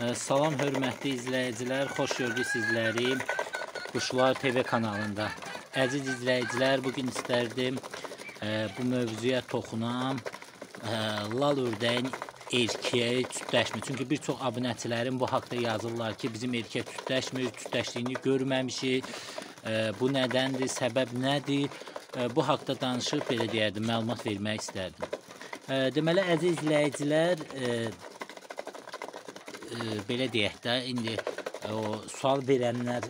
Salam hörmətli izləyicilər, xoş gördük sizləri Quşlar TV kanalında. Əziz izləyicilər, bugün istərdim bu mövzuya toxunam. Lal ördəyin erkeği tütləşmir. Çünki bir çox abunəçilərim bu haqda yazırlar ki, bizim erkek tütləşmir, tütləşdiyini görməmişik. Bu nədəndir, səbəb nədir? Bu haqda danışıb, belə deyərdim, məlumat vermək istərdim. Deməli, əziz izləyicilər, belə deyək də, indi o sual verənlər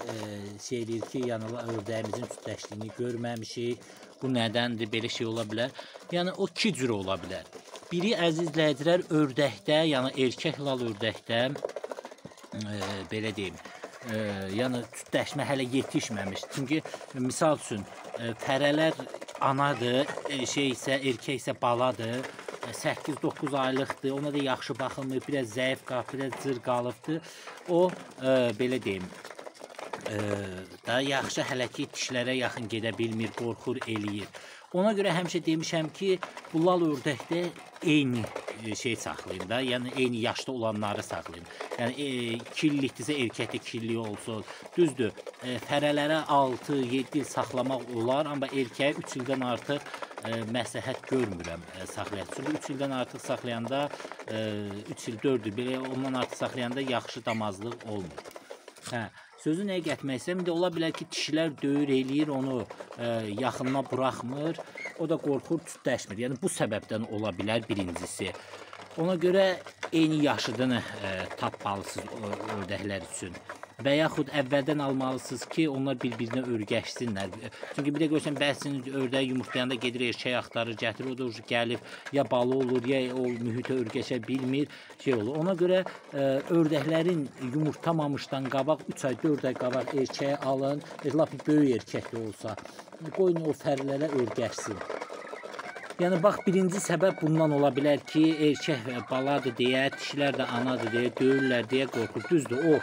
şey deyir ki, yəni ördəyimizin tütləşdiyini görməmişik. Bu nədəndir, belə şey ola bilər. Yəni o iki cür ola bilər. Biri, əziz izləyicilər, ördəkdə, yəni erkək lal ördəkdə, belə deyim, yəni tütləşmə hələ yetişməmiş. Çünki misal üçün fərələr anadır, erkək isə baladır. 8-9 aylıqdır, ona da yaxşı baxılmır, biraz zəif qalıb, biraz cır qalıbdır. O, belə deyim, daha yaxşı hələ ki, dişlərə yaxın gedə bilmir, qorxur, eləyir. Ona görə həmişə demişəm ki, bu lal ördəkdə eyni şey saxlayın da, yəni eyni yaşda olanları saxlayın. Yəni, kirlilikdirsə erkəkdə kirlilik olsun. Düzdür, fərələrə 6-7 il saxlamaq olar, amma erkəyə 3 ildən artıq məsləhət görmürəm saxlayaq. Çünki 3 ildən artıq saxlayanda, 3 il, 4 il, belə ondan artıq saxlayanda yaxşı damazlıq olmur. Sözü nəyə getmək istəyirəm? İndi ola bilər ki, dişilər döyür, eləyir, onu yaxınına buraxmır, o da qorxur, tütləşmir. Yəni, bu səbəbdən ola bilər birincisi. Ona görə eyni yaşıdını tapmalısınız ördəklər üçün. Və yaxud əvvəldən almalısınız ki, onlar bir-birinə örgəşsinlər. Çünki bir də görsən, bəzisinin ördəyi yumurtlayanda gedir, erkək axtarır, gətirir, o da gəlib, ya balı olur, ya o mühitə örgəşə bilmir, şey olur. Ona görə ördəklərin yumurtlamamışdan qabaq, 3 ay, 4 ay qabaq erkəyi alın, lap böyük erkək də olsa, qoyun o fərlərə örgəşsin. Yəni, bax, birinci səbəb bundan ola bilər ki, erkək baladır deyə, dişilər də anadır deyə, döyürlər deyə qorxur. Düzdür, o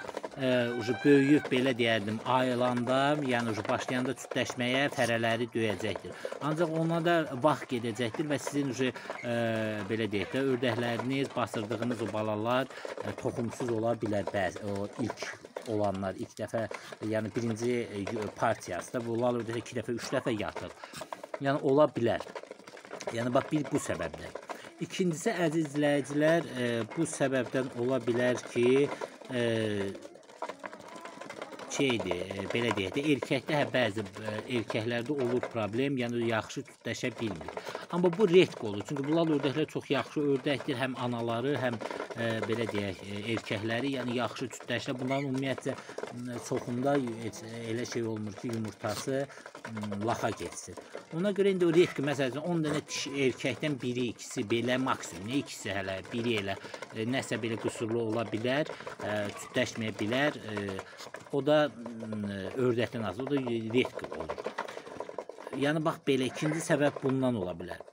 böyüyüb, belə deyərdim, ayılanda, yəni başlayanda tütləşməyə fərələri döyəcəkdir. Ancaq ona da vaxt gedəcəkdir və sizin belə deyək də, ördəkləriniz, basırdığınız o balalar toxumsuz ola bilər bəzi, o ilk olanlar, ilk dəfə, yəni birinci partiyası da, bu lal ördəkdə 2 dəfə, 3 dəfə yatır. Yəni, ola bilər. Yəni, bax, bir bu səbəbdən. İkincisi, əziz izləyicilər, bu səbəbdən ola bilər ki, belə deyək də, erkəkdə bəzi erkəklərdə olur problem, yəni yaxşı tütləşə bilmir. Amma bu redk olur, çünki bu lal ördəklər çox yaxşı ördəkdir, həm anaları, həm belə deyək, erkəkləri, yəni yaxşı tütləşir. Bunların ümumiyyətcə çoxunda elə şey olmur ki, yumurtası laxa geçsin. Ona görə indi o redk, məsələn, 10 dənə erkəkdən biri, ikisi belə maksimum, nə ikisi hələ, biri elə, nəsə belə qüsurlu ola bilər, tütləşməyə bilər, o da ördəkdən azdır, o da redk olur. Yəni, bax, belə, ikinci səbəb bundan ola bilər.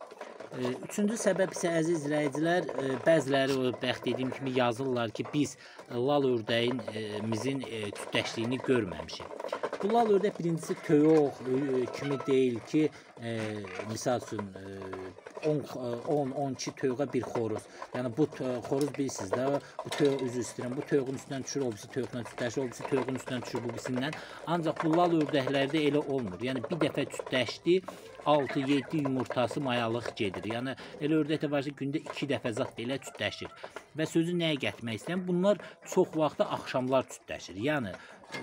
Üçüncü səbəb isə, əziz izləyicilər, bəziləri, bəx dediyim kimi yazırlar ki, biz lal ördəyimizin tütləşdiyini görməmişik. Bu lal ördək birincisi toyuq kimi deyil ki, misal üçün 10-12 toyuğa bir xoruz. Yəni, bu xoruz bilirsiniz də, bu toyuq üzü istəyirəm, bu toyuğun üstündən düşür, o birisi toyuqla tütləşir, o birisi toyuğun üstündən düşür, bu birisindən. Ancaq bu lal ördəklərdə elə olmur. Yəni, bir dəfə tütləşdi, 6-7 yumurtası mayalıq gedir. Yəni, elə ördək də var ki, gündə 2 dəfə zat belə tütləşir. Və sözü nəyə getmək istəyirəm? Bunlar çox vaxtda axşamlar tütləşir. Yəni,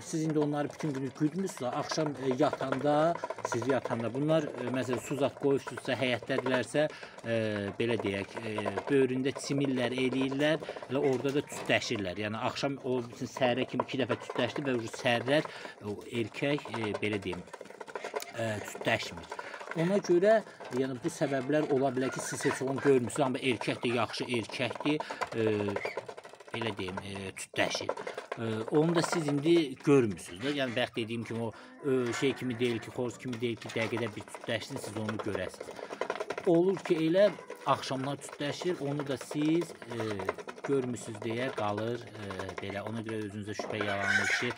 siz indi onları bütün günü güdmüsünüz, axşam yatanda, siz yatanda, bunlar, məsələn, su zat qoyubsuzsa, həyətdədirlərsə, belə deyək, böyründə çimirlər, eləyirlər, elə orada da tütləşirlər. Yəni, axşam o səhərə kimi 2 dəfə tütləşdi və səhərlər erkək, belə deyim, tütləşmir. Ona görə, yəni, bu səbəblər ola bilər ki, siz heç onu görmürsünüz, amma erkək də yaxşı erkəkdir, belə deyim, tütləşir. Onu da siz indi görmürsünüz. Yəni, bəx dediyim kimi, o şey kimi deyil ki, xoruz kimi deyil ki, dəqiqədə bir tütləşsin, siz onu görəsiniz. Olur ki, elə axşamlar tütləşir, onu da siz görmüsüz deyə qalır belə. Ona görə özünüzə şübhə yaranır ki,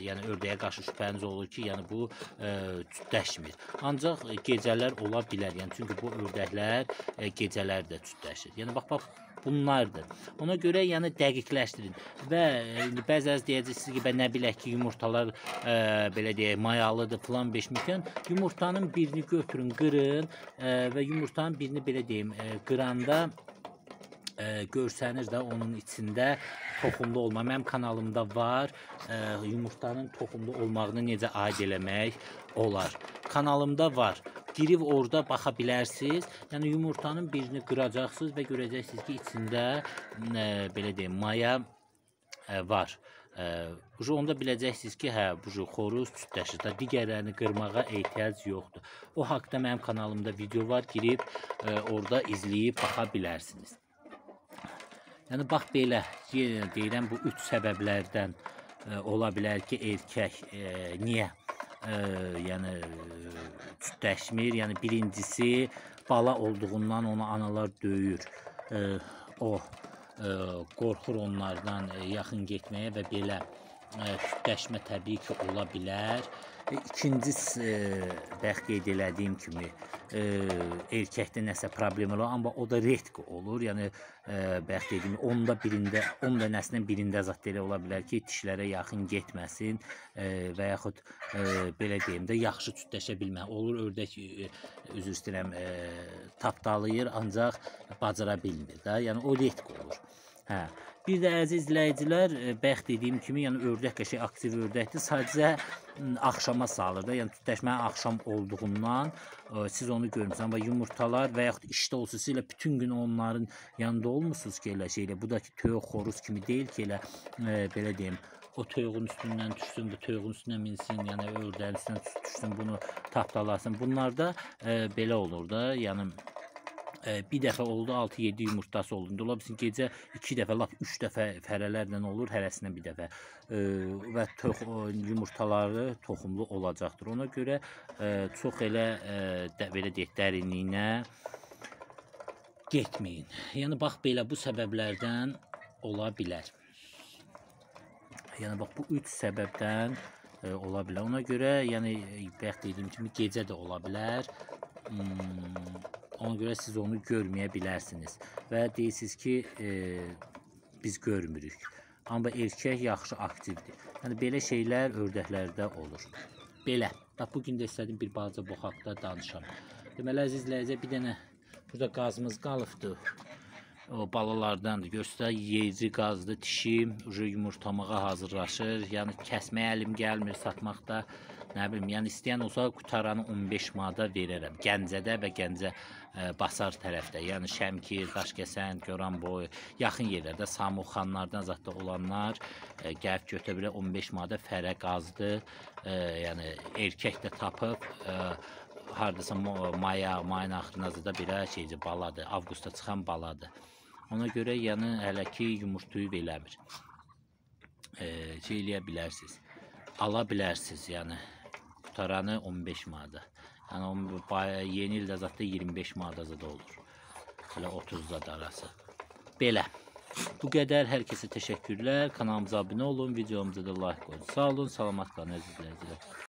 yəni ördəyə qarşı şübhəniz olur ki, yəni bu cütləşmir. Ancaq gecələr ola bilər. Yəni çünki bu ördəklər gecələr də cütləşir. Yəni bax bunlardır. Ona görə yəni dəqiqləşdirin və indi bəzəniz deyəcəksiniz ki, nə bilək ki, yumurtalar belə deyək, mayalıdır filan beşmişdən. Yumurtanın birini götürün, qırın və yumurtanın birini belə deyim, qıranda görsəniz də onun içində toxumlu olma. Mənim kanalımda var. Yumurtanın toxumlu olmağını necə aid eləmək olar. Kanalımda var. Girib orada baxa bilərsiniz. Yəni yumurtanın birini qıracaqsınız və görəcəksiniz ki, içində belə deyim, maya var. Onda biləcəksiniz ki, hə, bu xoruz cütləşir. Digərlərini qırmağa ehtiyac yoxdur. O haqda mənim kanalımda video var. Girib orada izləyib baxa bilərsiniz. Yəni bax belə deyirəm, bu 3 səbəblərdən ola bilər ki, erkək niyə yəni cütləşmir? Yəni birincisi bala olduğundan onu analar döyür. O qorxur onlardan yaxın getməyə və belə cütləşmə təbii ki ola bilər. İkincisi bəx qeyd elədiyim kimi erkəkdə nəsə problem olur, amma o da redk olur. Yəni bəx dediyim 10 dənəsindən birində zət elə ola bilər ki, dişlərə yaxın getməsin və yaxud belə deyim də yaxşı cütləşə bilmə. Olur ördək üzr istəyirəm tapdalayır, ancaq bacara bilmir də. Yəni o redk olur. Hə. Bir də əziz izləyicilər, bəx dediyim kimi, yəni ördək qəşəng aktiv ördəkdir. Sadəcə axşama salır da. Yəni cütləşmənin axşam olduğundan siz onu görmürsünüz. Amma yumurtalar və yaxud işdə olsunuz, siz elə bütün gün onların yanında olmursunuz ki, elə şeylə. Bu da ki, toyuq xoruz kimi deyil ki, elə belə deyim, o toyuğun üstündən düşsün, bu toyuğun üstünə minsin, yəni ördəyin üstünə düşsün, bunu tapdalasın. Bunlarda belə olur da, yəni bir dəfə oldu 6-7 yumurtası oldu. Ola bilsin gecə 2 dəfə, lap 3 dəfə fərələrlə olur, hərəsinə bir dəfə. Və yumurtaları toxumlu olacaqdır. Ona görə çox elə belə deyək, dərinliyinə getməyin. Yəni bax belə bu səbəblərdən ola bilər. Yəni bax bu 3 səbəbdən ola bilər. Ona görə yəni bəx dediyim kimi gecə də ola bilər. Ona görə siz onu görməyə bilərsiniz və deyirsiniz ki, biz görmürük. Amma erkək yaxşı aktivdir. Yəni belə şeylər ördəklərdə olur. Belə. Bugün də istədim bir balaca bu haqda danışam. Deməli, əziz izləyicilər, bir dənə burada qazımız qalıbdır. O balalardandır. Göstər, yeyci qazdır, dişi yumurtlamağa hazırlaşır. Yəni kəsməyə əlim gəlmir, satmaqda. Nə bilim, yəni istəyən olsa qutaranı 15 manata verərəm. Gəncədə və Gəncə Basar tərəfdə. Yəni Şəmkir, Daşkəsən, Goranboy, yaxın yerlərdə Samurxanlardan zətdə olanlar gəlib götürə bilər 15 manata fərə qazdır. Yəni erkək də tapıb hardasa mayın axırına da belə şeycə baladır. Avqustda çıxan baladır. Ona görə yəni hələ ki yumurtayıb eləmir. Şey eləyə bilərsiniz. Ala bilərsiniz, yəni qutaranı 15 manata. Yəni yeni ildə zətdə 25 manata da olur. Hələ 30 da arası. Belə. Bu qədər. Hər kəsə təşəkkürlər. Kanalımıza abunə olun, videomuza da like qoyun. Sağ olun, salamat qalın əziz izləyicilər.